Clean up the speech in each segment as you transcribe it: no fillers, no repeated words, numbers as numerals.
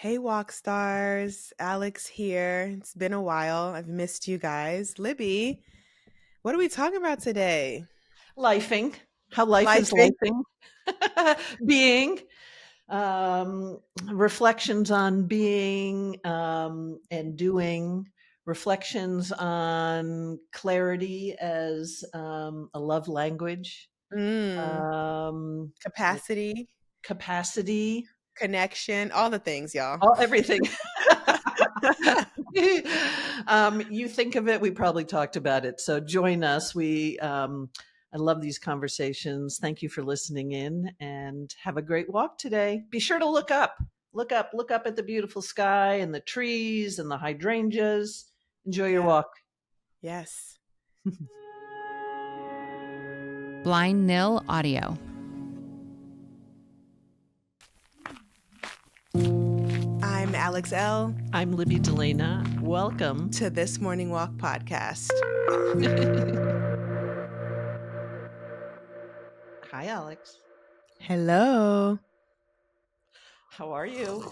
Hey, walk stars. Alex here. It's been a while. I've missed you guys. Libby, what are we talking about today? Lifing, how life is Lifing. lifing, being, reflections on being and doing, reflections on clarity as a love language, Mm, um, capacity, capacity, connection, all the things, y'all. all everything. You think of it, we probably talked about it. So join us. I love these conversations. Thank you for listening in and have a great walk today. Be sure to look up, look up at the beautiful sky and the trees and the hydrangeas. Enjoy your Yeah. walk. Yes. Blind Nil Audio. I'm Alex L. I'm Libby Delana. Welcome. to This Morning Walk podcast. Hi, Alex. Hello. How are you?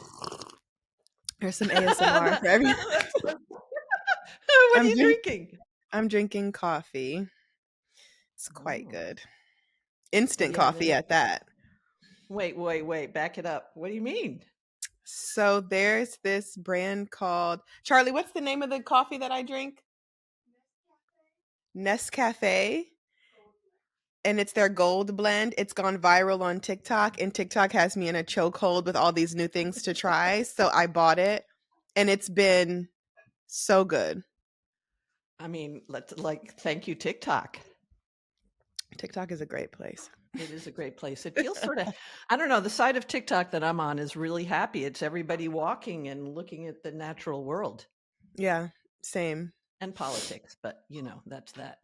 There's some ASMR for everyone. What are I'm you drink- drinking? I'm drinking coffee. It's quite Oh, good. what do Instant you have coffee in it? at that. Wait. Back it up. What do you mean? So there's this brand called Charlie. What's the name of the coffee that I drink? Nescafe, and it's their gold blend. It's gone viral on TikTok, and TikTok has me in a chokehold with all these new things to try. So I bought it, and it's been so good. I mean, thank you, TikTok. TikTok is a great place. It is a great place. It feels sort of, I don't know, the side of TikTok that I'm on is really happy. It's everybody walking and looking at the natural world Yeah, same. and politics, but that's that.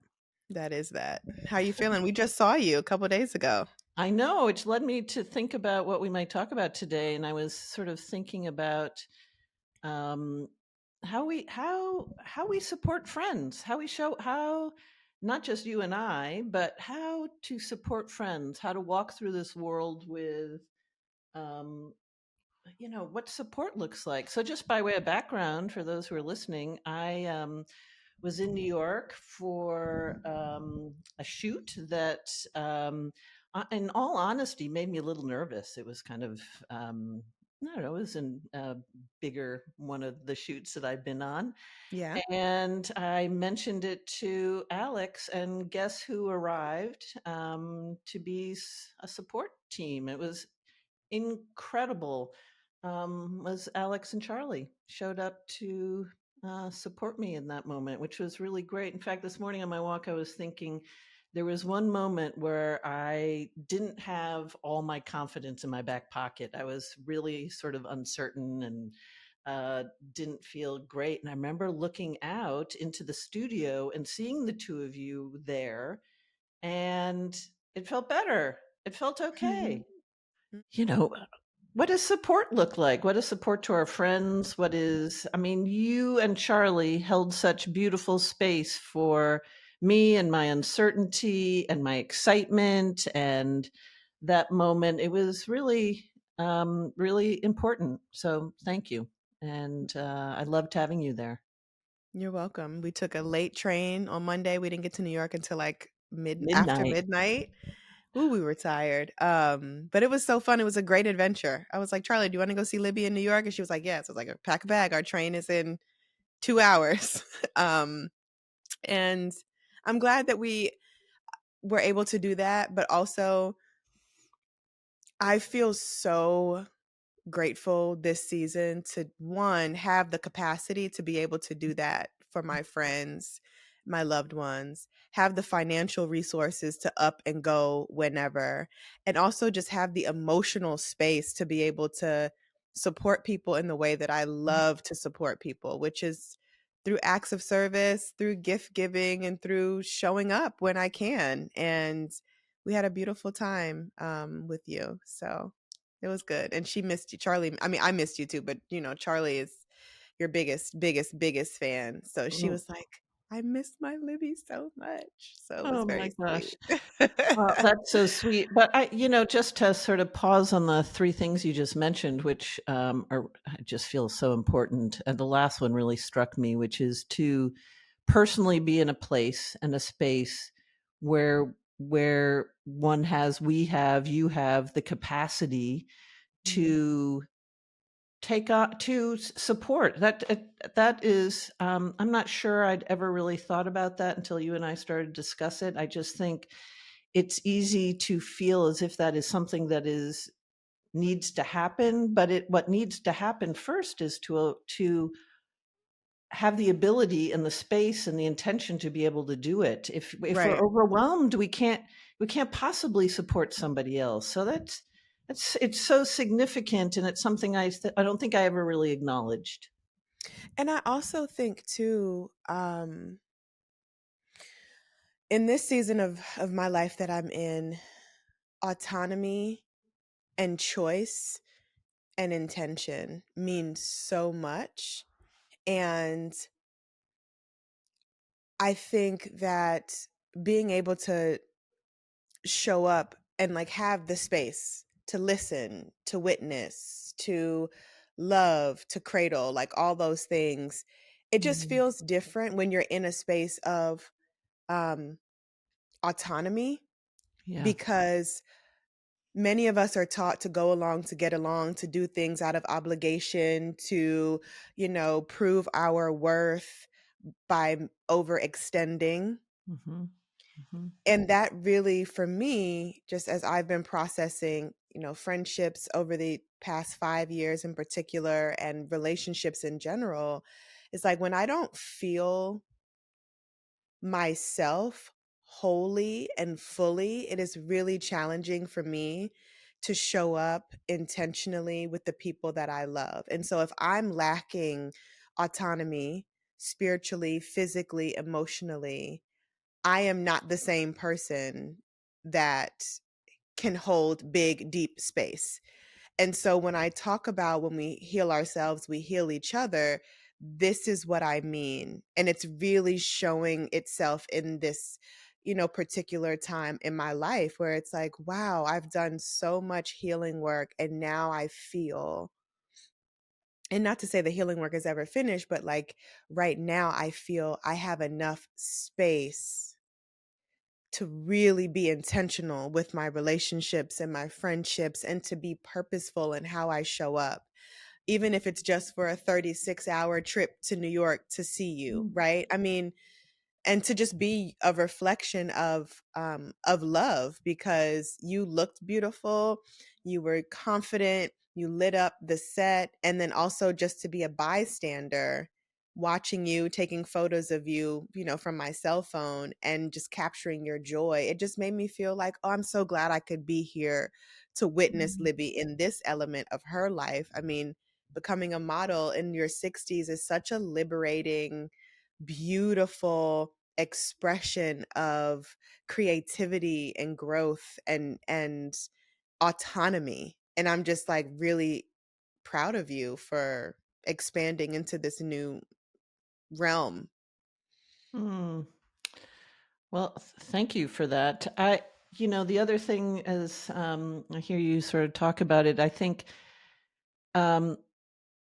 That is that. How you feeling? We just saw you a couple days ago. I know it's led me to think about what we might talk about today. And I was sort of thinking about um, how we support friends, how we show how not just you and I, but how to support friends, how to walk through this world with um, what support looks like. So just by way of background for those who are listening, I was in New York for a shoot that in all honesty made me a little nervous. It was kind of I don't know, it was in a bigger one of the shoots that I've been on. Yeah. And I mentioned it to Alex, and guess who arrived to be a support team? It was incredible. Was Alex and Charlie showed up to support me in that moment, which was really great. In fact, this morning on my walk, I was thinking there was one moment where I didn't have all my confidence in my back pocket. I was really sort of uncertain and didn't feel great. And I remember looking out into the studio and seeing the two of you there, and it felt better. It felt okay. You know, what does support look like? What is support to our friends? I mean, you and Charlie held such beautiful space for me and my uncertainty and my excitement and that moment. It was really, really important. So thank you. And I loved having you there. You're welcome. We took a late train on Monday. We didn't get to New York until like after Midnight. midnight. Ooh, we were tired. But it was so fun. It was a great adventure. I was like, Charlie, do you want to go see Libby in New York? And she was like, yes. I was like, pack a bag. Our train is in 2 hours. um, and I'm glad that we were able to do that. But also, I feel so grateful this season to one have the capacity to be able to do that for my friends, my loved ones, have the financial resources to up and go whenever, and also just have the emotional space to be able to support people in the way that I love to support people, which is through acts of service, through gift giving, and through showing up when I can. And we had a beautiful time with you. So it was good. And she missed you, Charlie. I mean, I missed you too, but Charlie is your biggest fan. So she Mm. was like, I miss my Libby so much. So it was Oh my very gosh. sweet. Well, that's so sweet. But just to sort of pause on the three things you just mentioned, which I just feel so important. And the last one really struck me, which is to personally be in a place and a space where you have the capacity Mhm. to take on to support that is I'm not sure I'd ever really thought about that until you and I started to discuss it. I just think it's easy to feel as if that is something that is needs to happen, but it what needs to happen first is to have the ability and the space and the intention to be able to do it. If we're Right. overwhelmed, we can't possibly support somebody else. So that's it's so significant, and it's something I don't think I ever really acknowledged. And I also think too, in this season of my life that I'm in, autonomy and choice and intention means so much. And I think that being able to show up and like have the space to listen, to witness, to love, to cradle, like all those things, it just Mhm. feels different when you're in a space of um, autonomy, Yeah. because many of us are taught to go along to get along, to do things out of obligation, to, prove our worth by overextending. Mhm. Mhm. And that really, for me, just as I've been processing, friendships over the past 5 years in particular and relationships in general, it's like when I don't feel myself wholly and fully, it is really challenging for me to show up intentionally with the people that I love. And so if I'm lacking autonomy spiritually, physically, emotionally, I am not the same person that can hold big, deep space. And so when I talk about when we heal ourselves, we heal each other, this is what I mean. And it's really showing itself in this, particular time in my life where it's like, wow, I've done so much healing work and now I feel, and not to say the healing work is ever finished, but like right now I feel I have enough space to really be intentional with my relationships and my friendships and to be purposeful in how I show up, even if it's just for a 36-hour trip to New York to see you, Mm. right? I mean, and to just be a reflection of love, because you looked beautiful, you were confident, you lit up the set, and then also just to be a bystander watching you, taking photos of you, from my cell phone and just capturing your joy. It just made me feel like, oh, I'm so glad I could be here to witness Mm. Libby in this element of her life. I mean, becoming a model in your 60s is such a liberating, beautiful expression of creativity and growth and autonomy. And I'm just like really proud of you for expanding into this new realm. Mm. Well, thank you for that. The other thing is, I hear you sort of talk about it. I think um,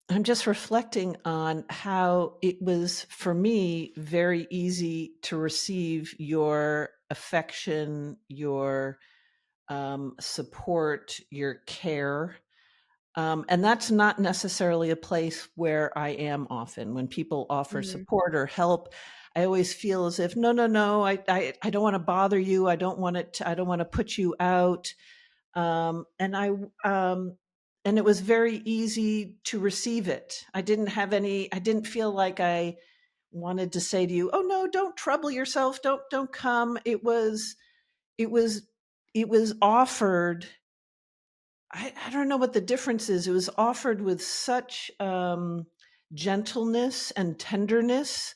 I'm just reflecting on how it was for me very easy to receive your affection, your support, your care. And that's not necessarily a place where I am often. When people offer Mhm. support or help, I always feel as if, no, no, no, I don't want to bother you. I don't want to put you out. Um, and I, um, and it was very easy to receive it. I didn't feel like I wanted to say to you, oh no, don't trouble yourself. Don't come. It was, it was offered. I don't know what the difference is. It was offered with such gentleness and tenderness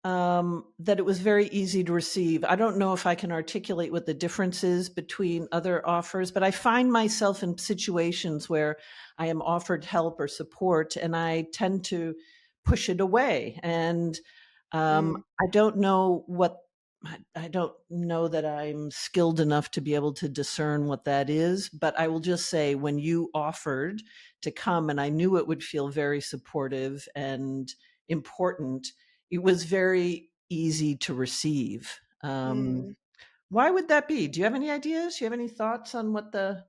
that it was very easy to receive. I don't know if I can articulate what the difference is between other offers, but I find myself in situations where I am offered help or support and I tend to push it away. And Mm, I don't know what I don't know that I'm skilled enough to be able to discern what that is, but I will just say when you offered to come and I knew it would feel very supportive and important, it was very easy to receive. mm. Why would that be? Do you have any ideas? Do you have any thoughts on what the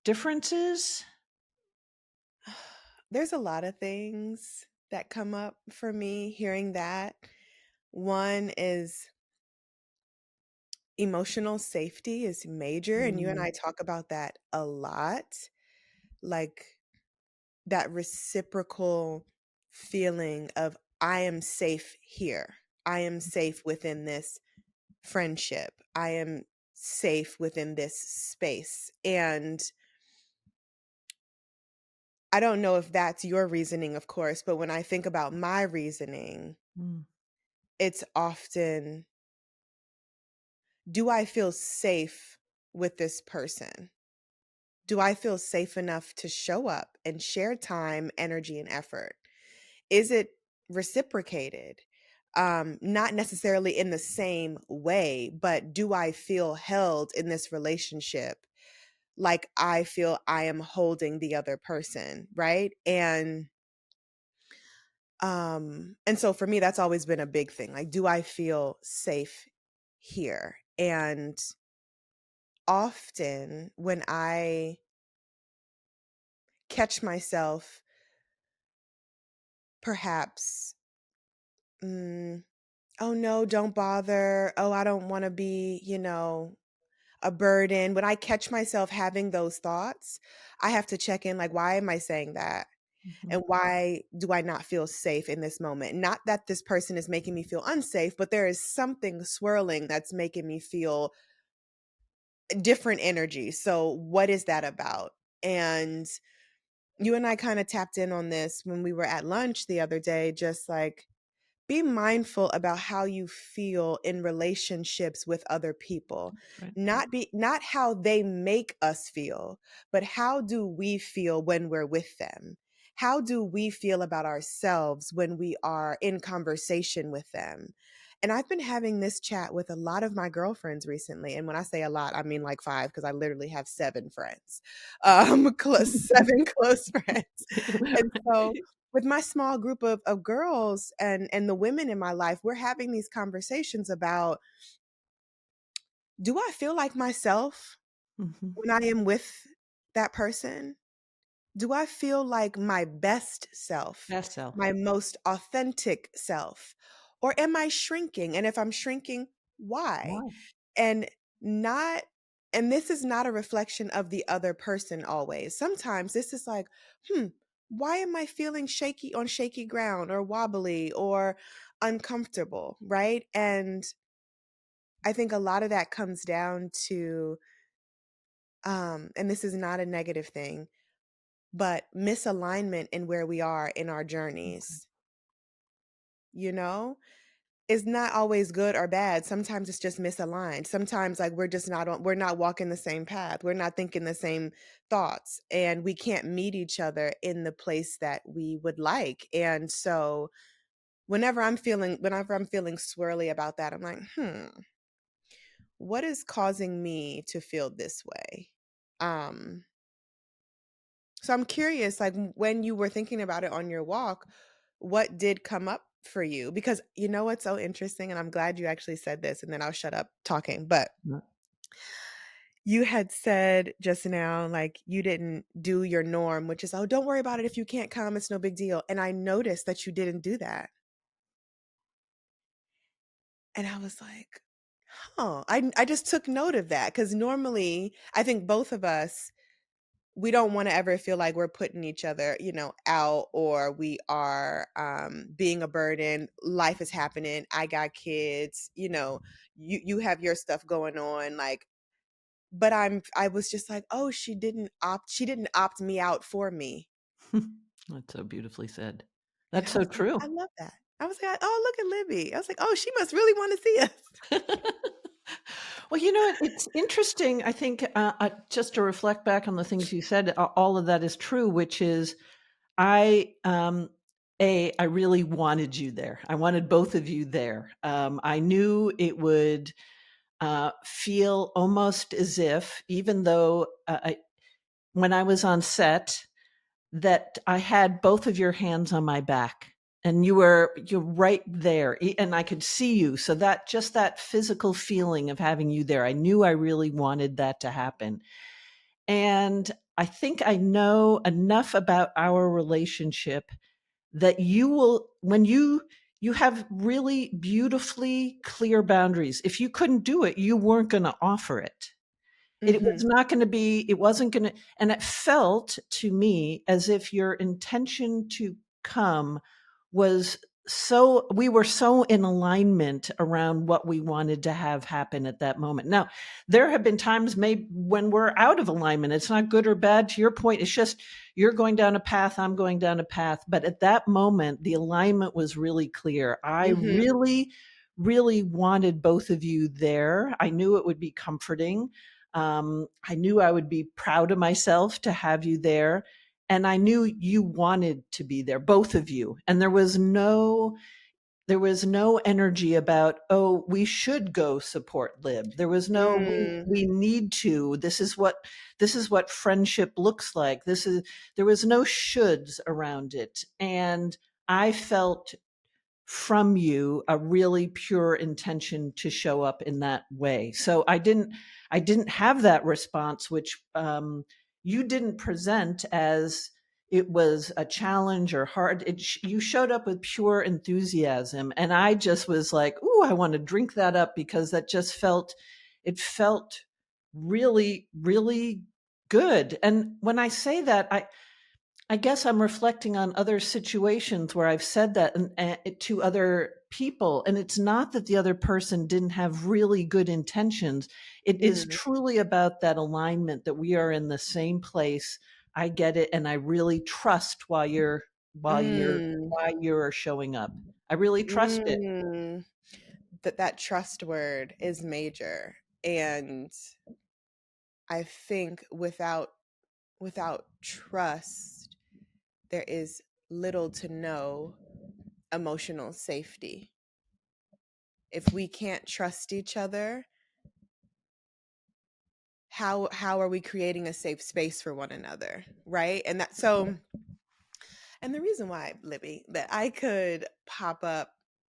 difference is? There's a lot of things that come up for me hearing that. One is emotional safety is major, and you and Mm, I talk about that a lot. Like that reciprocal feeling of I am safe here. I am safe within this friendship. I am safe within this space. And I don't know if that's your reasoning, of course, but when I think about my reasoning, mm, it's often, do I feel safe with this person? Do I feel safe enough to show up and share time, energy, and effort? Is it reciprocated? Not necessarily in the same way, but do I feel held in this relationship like I feel I am holding the other person, right? And so for me that's always been a big thing. Like, do I feel safe here? And often when I catch myself perhaps, mm, oh no, don't bother. Oh, I don't want to be, a burden. When I catch myself having those thoughts, I have to check in like, why am I saying that? mhm. And why do I not feel safe in this moment? Not that this person is making me feel unsafe, but there is something swirling that's making me feel different energy. So, what is that about? And you and I kind of tapped in on this when we were at lunch the other day, just like, be mindful about how you feel in relationships with other people. That's right. Not how they make us feel, but how do we feel when we're with them? How do we feel about ourselves when we are in conversation with them? And I've been having this chat with a lot of my girlfriends recently. And when I say a lot, I mean like five, because I literally have seven friends, seven close friends. And so with my small group of girls and the women in my life, we're having these conversations about, do I feel like myself Mhm. when I am with that person? Do I feel like my best self, Best self. my most authentic self? Or am I shrinking? And if I'm shrinking, why? Why? And not and this is not a reflection of the other person always. Sometimes this is like, why am I feeling shaky on shaky ground or wobbly or uncomfortable, right? And I think a lot of that comes down to and this is not a negative thing, but misalignment in where we are in our Okay. journeys, you know? Is not always good or bad. Sometimes it's just misaligned. Sometimes like we're not walking the same path. We're not thinking the same thoughts and we can't meet each other in the place that we would like. And so whenever I'm feeling swirly about that, I'm like, what is causing me to feel this way? Um so I'm curious, like when you were thinking about it on your walk, what did come up for you? Because you know what's so interesting, and I'm glad you actually said this, and then I'll shut up talking. But Yeah. you had said just now, like you didn't do your norm, which is, oh, don't worry about it. If you can't come, it's no big deal. And I noticed that you didn't do that. And I was like, huh. I just took note of that because normally I think both of us we don't want to ever feel like we're putting each other, out or we are being a burden. Life is happening. I got kids, you have your stuff going on. Like, but I was just like, oh, she didn't opt me out for me. That's so beautifully said. And That's I so was like, I true. love that. I was like, oh, look at Libby. I was like, oh, she must really want to see us. Well, it's interesting. I think just to reflect back on the things you said, all of that is true, which is I I really wanted you there. I wanted both of you there. I knew it would feel almost as if, even though when I was on set, that I had both of your hands on my back and you're right there and I could see you. So that just that physical feeling of having you there, I knew I really wanted that to happen. And I think I know enough about our relationship that you will, when you have really beautifully clear boundaries. If you couldn't do it, you weren't going to offer it. It was Mhm. not going to be, it wasn't going to, and it felt to me as if your intention to come was so, we were so in alignment around what we wanted to have happen at that moment. Now, there have been times maybe when we're out of alignment. It's not good or bad. To your point, it's just you're going down a path, I'm going down a path. But at that moment, the alignment was really clear. I Mhm. really, really wanted both of you there. I knew it would be comforting. I knew I would be proud of myself to have you there. And I knew you wanted to be there, both of you. And there was no energy about, oh, we should go support Lib. There was no Mm. we need to. This is what friendship looks like. This is There was no shoulds around it. And I felt from you a really pure intention to show up in that way. So I didn't have that response, which you didn't present as it was a challenge or hard. You showed up with pure enthusiasm, and I just was like, "Ooh, I want to drink that up," because that just felt it felt really, really good. And when I say that, I guess I'm reflecting on other situations where I've said that to other people, and it's not that the other person didn't have really good intentions. It is Mhm. truly about that alignment that we are in the same place. I get it, and I really trust Mm. while you're showing up. I really trust it. Mm. That trust word is major, and I think without trust, there is little to no emotional safety. If we can't trust each other, how are we creating a safe space for one another, right? And the reason why, Libby, that I could pop up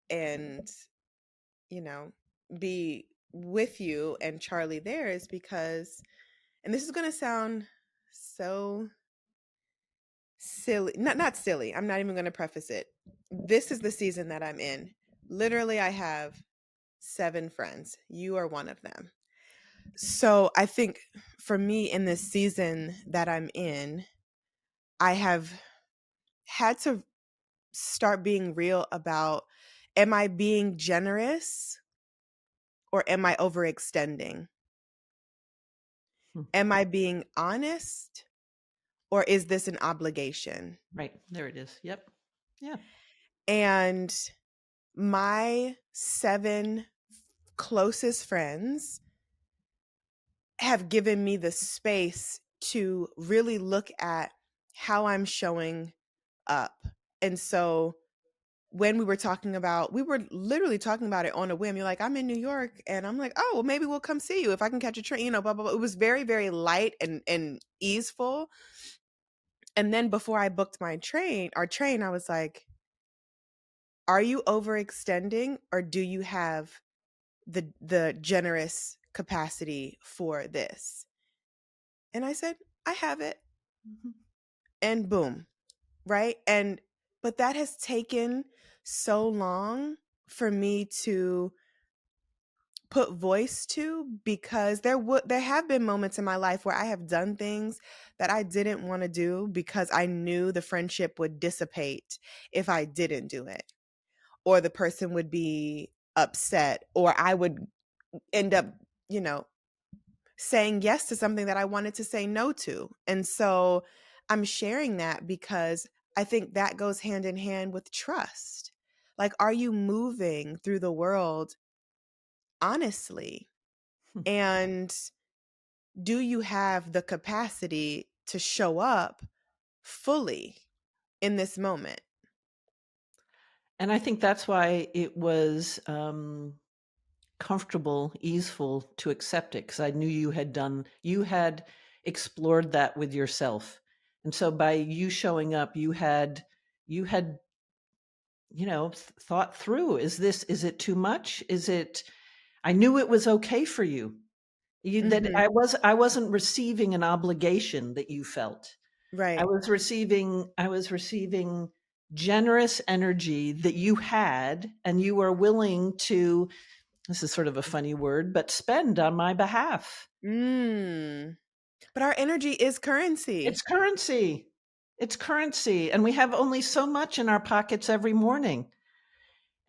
and, you know, be with you and Charlie there is because, and this is going to sound so silly, not silly. I'm not even going to preface it. This is the season that I'm in. Literally, I have 7 friends. You are one of them. So I think for me in this season that I'm in, I have had to start being real about, am I being generous or am I overextending? Hmm. Am I being honest or is this an obligation? Right. There it is. Yep. Yeah. And my 7 closest friends have given me the space to really look at how I'm showing up. And so when we were literally talking about it on a whim. You're like, I'm in New York. And I'm like, oh, well, maybe we'll come see you if I can catch a train, blah, blah, blah. It was very, very light and easeful. And then before I booked our train, I was like, are you overextending or do you have the generous capacity for this? And I said, I have it. Mhm. And boom, right? And but that has taken so long for me to put voice to, because there have been moments in my life where I have done things that I didn't want to do because I knew the friendship would dissipate if I didn't do it, or the person would be upset, or I would end up, you know, saying yes to something that I wanted to say no to. And so I'm sharing that because I think that goes hand in hand with trust. Like, are you moving through the world honestly? And do you have the capacity to show up fully in this moment? And I think that's why it was comfortable, easeful to accept it, because I knew you had explored that with yourself. And so by you showing up, you had, thought through, is it too much? I knew it was okay for you. That Mhm. I wasn't receiving an obligation that you felt. Right. I was receiving generous energy that you had, and you were willing to, this is sort of a funny word, but spend on my behalf. Mm. But our energy is It's currency. currency. It's currency. And we have only so much in our pockets every morning.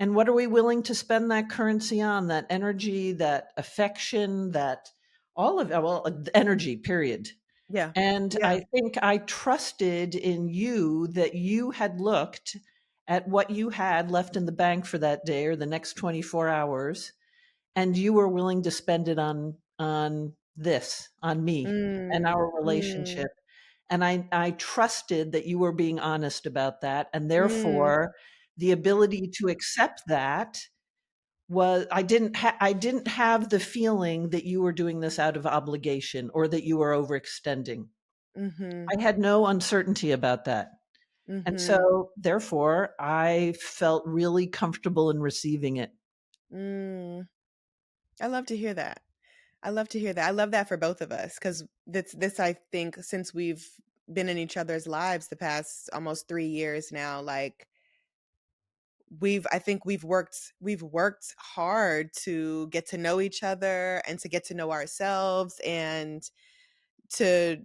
And what are we willing to spend that currency on? That energy, that affection, that all of it, well, energy, period. Yeah. And Yeah. I think I trusted in you that you had looked at what you had left in the bank for that day or the next 24 hours, and you were willing to spend it on me and Mm. our Mm. relationship. And I trusted that you were being honest about that. And Mm. therefore, the ability to accept that was, I didn't have the feeling that you were doing this out of obligation or that you were overextending. Mhm. I had no uncertainty about that. And Mhm. so therefore, I felt really comfortable in receiving it. Mm. I love to hear that. I love to hear that. I love that for both of us because this I think since we've been in each other's lives the past almost 3 years now, like I think we've worked hard to get to know each other and to get to know ourselves and to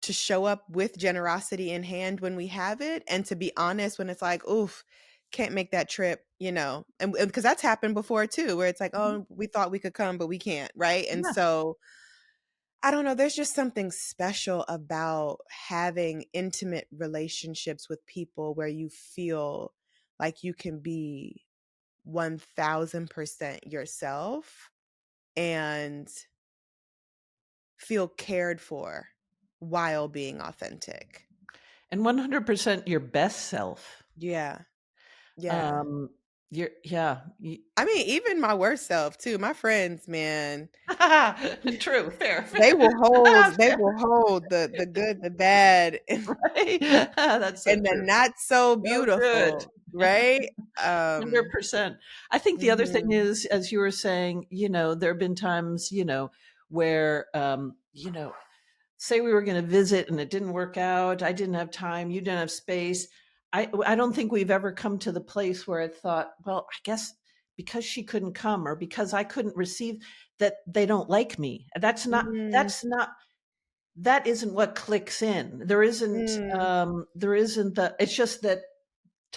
show up with generosity in hand when we have it and to be honest when it's like, oof, can't make that trip, and because that's happened before too, where it's like, Mhm. oh, we thought we could come, but we can't, right? And Yeah. so I don't know, there's just something special about having intimate relationships with people where you feel like you can be 1000% yourself and feel cared for while being authentic. And 100% your best self. Yeah. Yeah. Um, yeah. I mean, even my worst self too. My friends, man, True, fair, they fair. will hold they Fair, will hold the good, the bad, right? That's so and the true. not so So good. beautiful, right? 100%. I think the other thing Mhm. is, as you were saying, there have been times, where, say we were going to visit and it didn't work out. I didn't have time. You didn't have space. I don't think we've ever come to the place where I thought, well, I guess because she couldn't come or because I couldn't receive, that they don't like me. Mm, That isn't what clicks in. mm. There isn't it's just that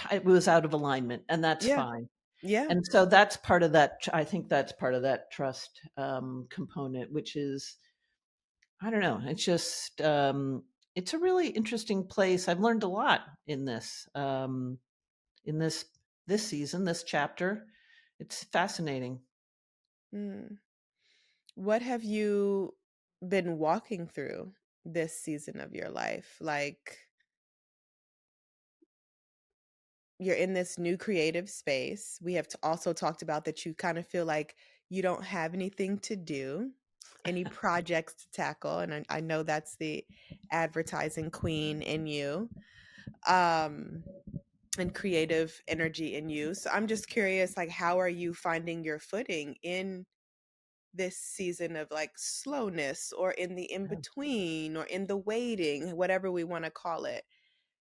it was out of alignment, and that's Yeah. fine. Yeah. And so that's part of that. I think that's part of that trust component, which is, I don't know. It's a really interesting place. I've learned a lot in this season, this chapter. It's fascinating. Mm. What have you been walking through this season of your life? Like, you're in this new creative space. We have also talked about that you kind of feel like you don't have anything to do, any projects to tackle. And I know that's the advertising queen in you, um, and creative energy in you. So I'm just curious, like, how are you finding your footing in this season of like slowness or in the in between or in the waiting, whatever we want to call it?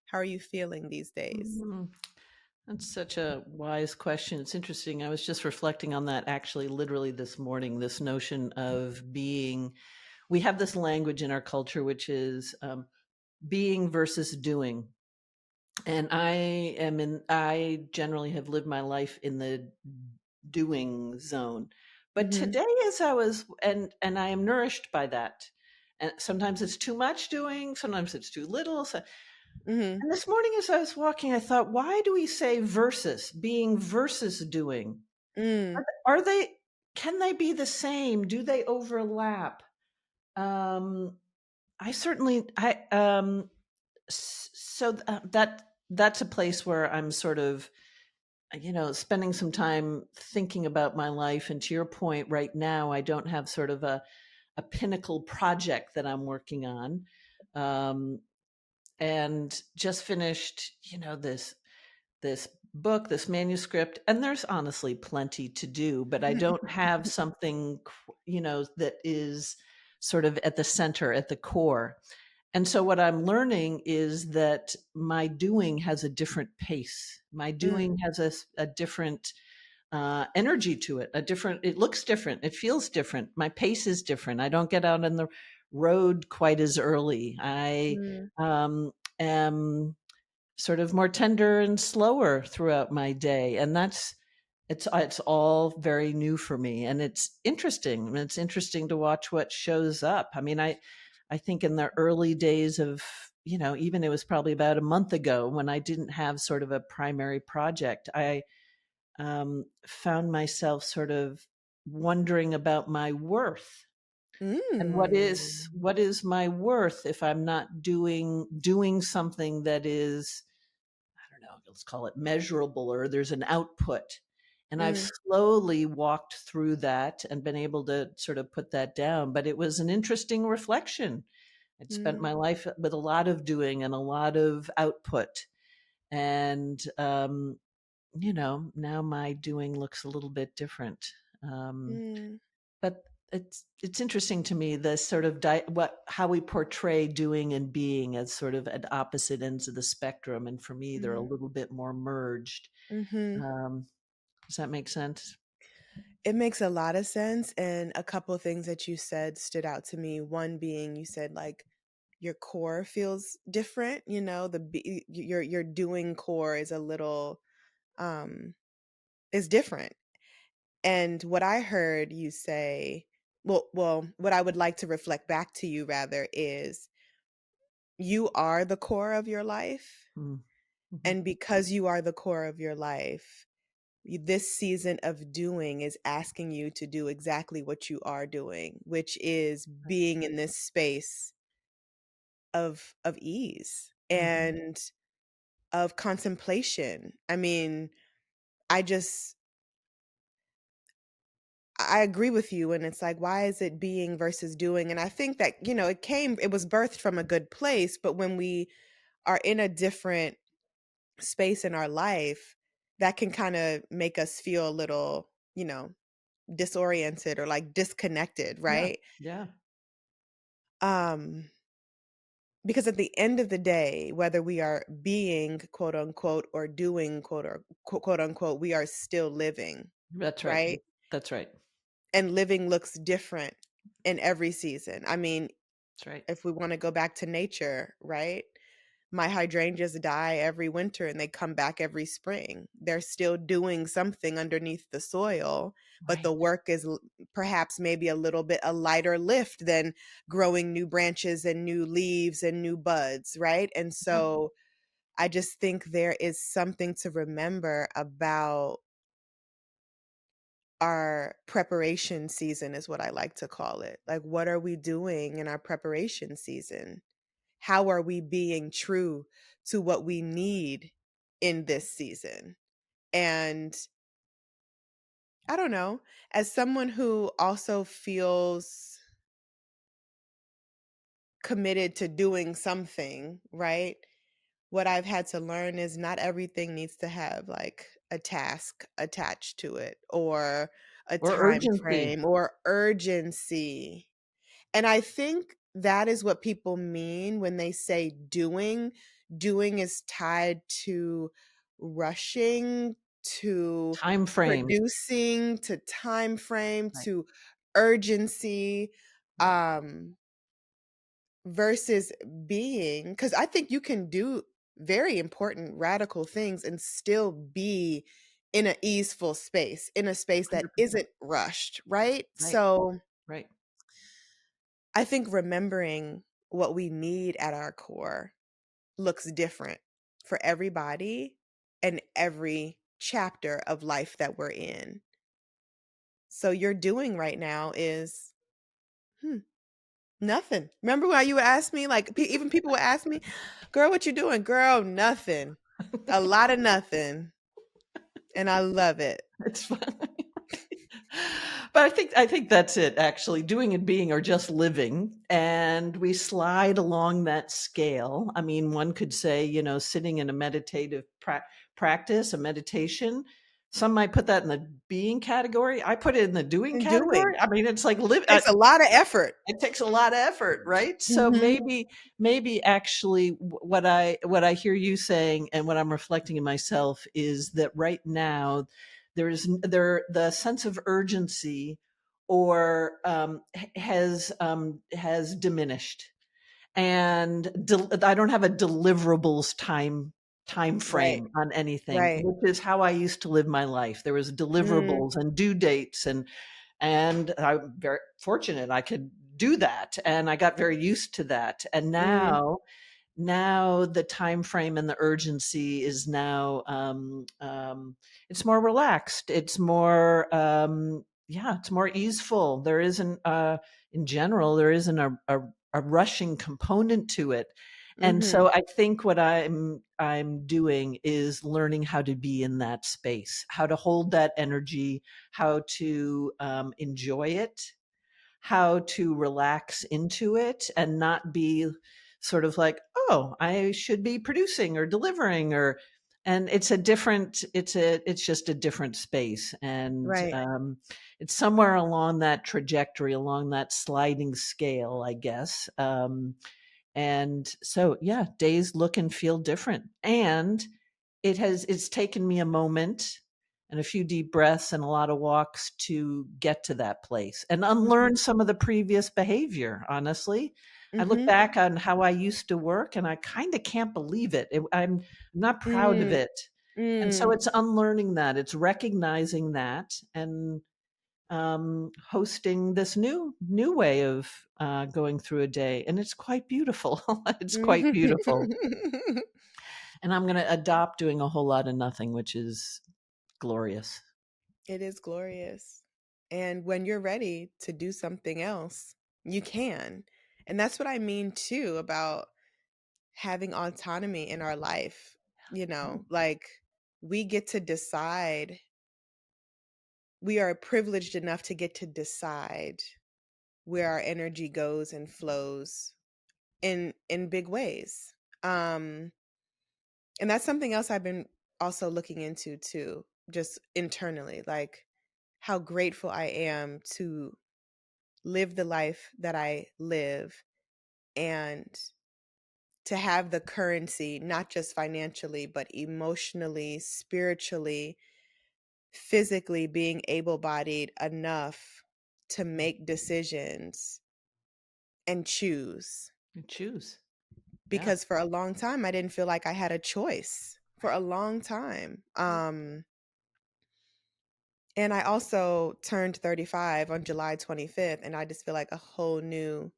How are you feeling these days? Mhm. That's such a wise question. It's interesting. I was just reflecting on that actually, literally this morning. This notion of being, we have this language in our culture, which is being versus doing. And I generally have lived my life in the doing zone. But Mm-hmm. today, as I was, and I am nourished by that. And sometimes it's too much doing, sometimes it's too little. So, Mm-hmm. and this morning, as I was walking, I thought, why do we say versus, being versus doing? Mm. Are they, can they be the same? Do they overlap? Um, I certainly, so that's a place where I'm sort of spending some time thinking about my life. And to your point, right now, I don't have sort of a pinnacle project that I'm working on. Um, and just finished, this book, this manuscript, and there's honestly plenty to do, but I don't have something, that is sort of at the center, at the core. And so what I'm learning is that my doing has a different pace. My Mm, doing has a different energy to it. It looks different. It feels different. My pace is different. I don't get out on the road quite as early. I mm, am sort of more tender and slower throughout my day, and it's all very new for me, and it's interesting. And it's interesting to watch what shows up. I mean, I think in the early days of, even it was probably about a month ago when I didn't have sort of a primary project, I found myself sort of wondering about my worth. And mm, what is my worth if I'm not doing something that is, I don't know, let's call it measurable, or there's an output. And I've mm, slowly walked through that and been able to sort of put that down. But it was an interesting reflection. I'd spent mm, my life with a lot of doing and a lot of output. And, now my doing looks a little bit different. Um, mm, but it's interesting to me, the sort of how we portray doing and being as sort of at opposite ends of the spectrum, and for me they're a mm, little bit more merged. mhm. um, does that make sense? It makes a lot of sense, and a couple of things that you said stood out to me. One being you said like your core feels different, your doing core is a little um is different. And what I heard you say, what I would like to reflect back to you rather is you are the core of your life, Mm. Mhm. and because you are the core of your life, this season of doing is asking you to do exactly what you are doing, which is Right. being in this space of ease Mhm. and of contemplation. I mean, I just I agree with you, and it's like, why is it being versus doing? And I think that, it was birthed from a good place, but when we are in a different space in our life, that can kind of make us feel a little, disoriented or like disconnected, Yeah. right? Yeah. Um, because at the end of the day, whether we are being quote unquote or doing quote unquote, we are still living, That's right. right? That's right. And living looks different in every season. I mean, That's right. if we want to go back to nature, right? My hydrangeas die every winter and they come back every spring. They're still doing something underneath the soil, but the Right. work is perhaps maybe a little bit a lighter lift than growing new branches and new leaves and new buds, right? And Yeah. so I just think there is something to remember about our preparation season, is what I like to call it. Like, what are we doing in our preparation season? How are we being true to what we need in this season? And I don't know, as someone who also feels committed to doing something, right? What I've had to learn is not everything needs to have like a task attached to it or a Or time urgency. frame or urgency. And I think that is what people mean when they say doing. Doing is tied to rushing, to Time frame. producing, to time frame, Right. to urgency, Right. versus being. Because I think you can do very important, radical things and still be in an easeful space, in a space that 100%. isn't rushed, right? Right. So Right. I think remembering what we need at our core looks different for everybody and every chapter of life that we're in. So your doing right now is hmm, nothing. Remember why you would ask me, like even people would ask me, "Girl, what you doing?" "Girl, nothing." A lot of nothing. And I love it. It's fun. But I think that's it, actually. Doing and being are just living, and we slide along that scale. I mean, one could say, sitting in a meditative practice, a meditation. Some might put that in the being category. I put it in the doing And category. doing. I mean, it's like Takes a lot of effort. it takes a lot of effort, right? So Mhm. maybe actually what I hear you saying and what I'm reflecting in myself is that right now the sense of urgency or has diminished, and I don't have a deliverables time Right. frame on anything, Right. which is how I used to live my life. There was Mm. deliverables and due dates, and I'm very fortunate I could do that, and I got very used to that. And Mm. now the time frame and the urgency is now it's more relaxed. It's more it's more easeful. There isn't in general there isn't a rushing component to it. And Mhm. so I think what I'm doing is learning how to be in that space, how to hold that energy, how to enjoy it, how to relax into it and not be sort of like, oh, I should be producing or delivering, or and it's just a different space. And Right. it's somewhere along that trajectory, along that sliding scale, I guess. And so, yeah, days look and feel different. And it's taken me a moment and a few deep breaths and a lot of walks to get to that place and Mhm. unlearn some of the previous behavior. Honestly, I look Mhm. back on how I used to work and I kind of can't believe it. I'm not proud of Mm. it. And so Mm. it's unlearning that, it's recognizing that, and hosting this new way of going through a day, and it's quite beautiful. It's quite beautiful, and I'm going to adopt doing a whole lot of nothing, which is glorious. It is glorious. And when you're ready to do something else, you can. And that's what I mean too about having autonomy in our life. Like we get to decide. We are privileged enough to get to decide where our energy goes and flows in big ways. Um and that's something else I've been also looking into too, just internally, like how grateful I am to live the life that I live and to have the currency, not just financially, but emotionally, spiritually, physically being able bodied enough to make decisions and choose. You choose. Yeah. Because for a long time, I didn't feel like I had a choice for a long time. And I also turned 35 on July 25th, and I just feel like a whole new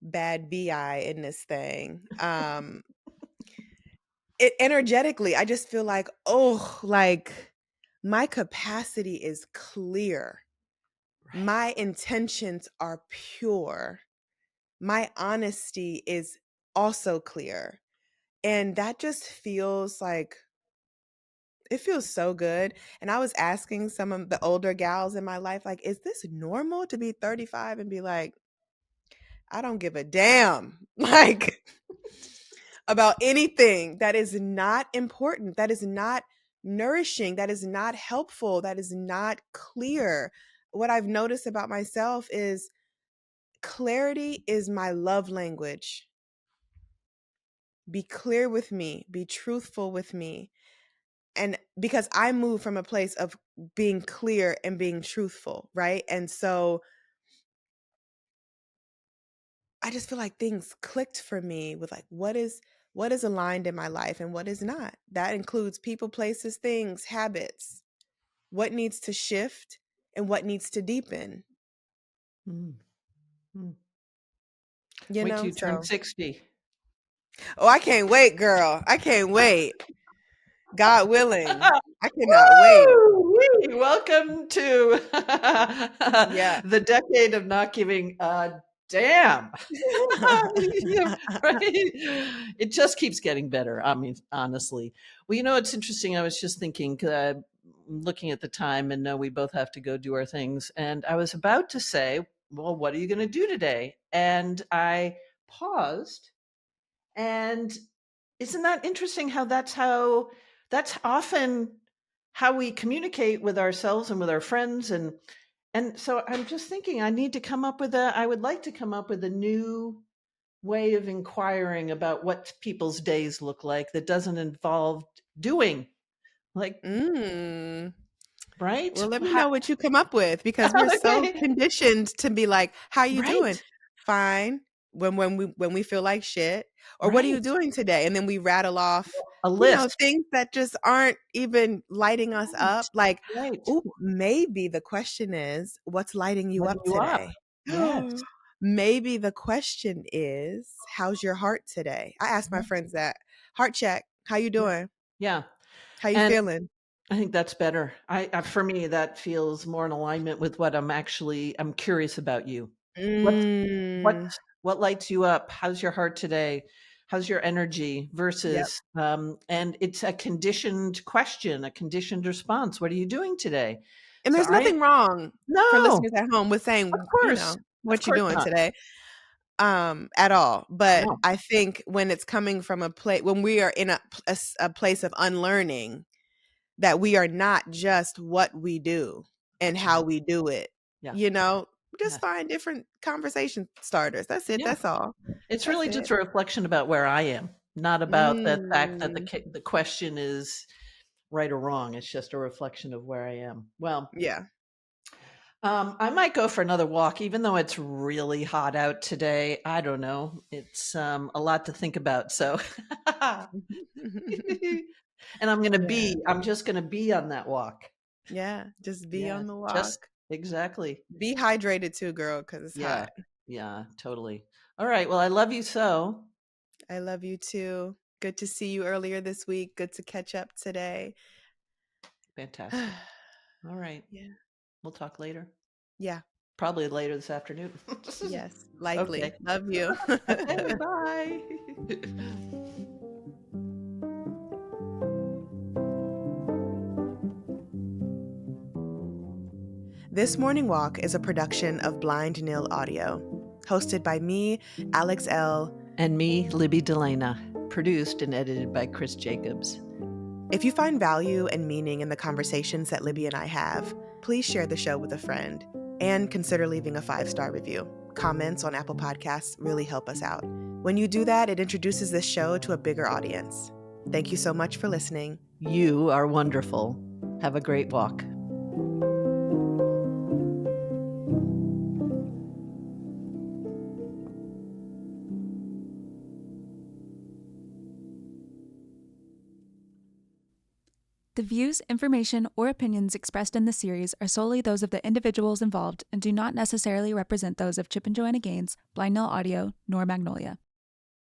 bad BI in this thing. It energetically, I just feel like, oh, like my capacity is clear. Right. My intentions are pure. My honesty is also clear. And that just feels like it feels so good. And I was asking some of the older gals in my life, like, is this normal to be 35 and be like, I don't give a damn, like, about anything that is not important, that is not nourishing, that is not helpful, that is not clear. What I've noticed about myself is clarity is my love language. Be clear with me, be truthful with me. And because I move from a place of being clear and being truthful, right? And so I just feel like things clicked for me with like what is aligned in my life and what is not. That includes people, places, things, habits. What needs to shift and what needs to deepen, Mm. Mm. you Wait till know? you turn So, 60. oh, I can't wait, girl. I can't wait. God willing. I cannot wait. Woo! Welcome to Yeah. the decade of not giving a damn. Yeah, right? It just keeps getting better. I mean, honestly. Well, it's interesting. I was just thinking, looking at the time and know we both have to go do our things. And I was about to say, well, what are you going to do today? And I paused. And isn't that interesting how that's often how we communicate with ourselves and with our friends. And so I'm just thinking I would like to come up with a new way of inquiring about what people's days look like that doesn't involve doing, like, Mm. right? Well, let me know what you come up with because we're so Okay. conditioned to be like, "How you doing?" Right. "Fine." When we feel like shit, or "What are you Right. doing today?" And then we rattle off, A list. things that just aren't even lighting us Right. up. Like, Right. "Ooh, maybe the question is, what's lighting you Letting up you up. today?" Yes. Maybe the question is, "How's your heart today?" I ask my friends that. "Heart check. How you Yeah. doing? Yeah. How you And feeling?" I think that's better. For me, that feels more in alignment with what I'm curious about you. What's what Mm. what lights you up? How's your heart today? How's your energy Yep. versus and it's a conditioned question, a conditioned response. What are you doing today? And So there's nothing wrong for no, listeners at home with of saying, course. Of "What you course doing not. today?" At all. But No. I think when it's coming from a place when we are in a place of unlearning, that we are not just what we do and That's how right. we do it, Yeah. you know? Just Yes. find different conversation starters. That's it, Yeah. that's all. It's That's really it. just a reflection about where I am, not about the fact that Mm. the question is right or wrong. It's just a reflection of where I am. Well, Yeah. I might go for another walk, even though it's really hot out today. I don't know. It's a lot to think about. So, and Yeah. I'm just going to be on that walk. Yeah, just be Yeah, on the just walk. exactly. Be hydrated too, girl, because it's Yeah, hot. yeah, totally. All right. Well, I love you so. I love you too. Good to see you earlier this week. Good to catch up today. Fantastic. All right. Yeah. We'll talk later. Yeah. Probably later this afternoon. Yes. Okay. Likely. Love you. Okay, bye. This Morning Walk is a production of Blind Nil Audio, hosted by me, Alex L. And me, Libby Delana, produced and edited by Chris Jacobs. If you find value and meaning in the conversations that Libby and I have, please share the show with a friend and consider leaving a 5-star review. Comments on Apple Podcasts really help us out. When you do that, it introduces this show to a bigger audience. Thank you so much for listening. You are wonderful. Have a great walk. The views, information, or opinions expressed in this series are solely those of the individuals involved and do not necessarily represent those of Chip and Joanna Gaines, Blind Nil Audio, nor Magnolia.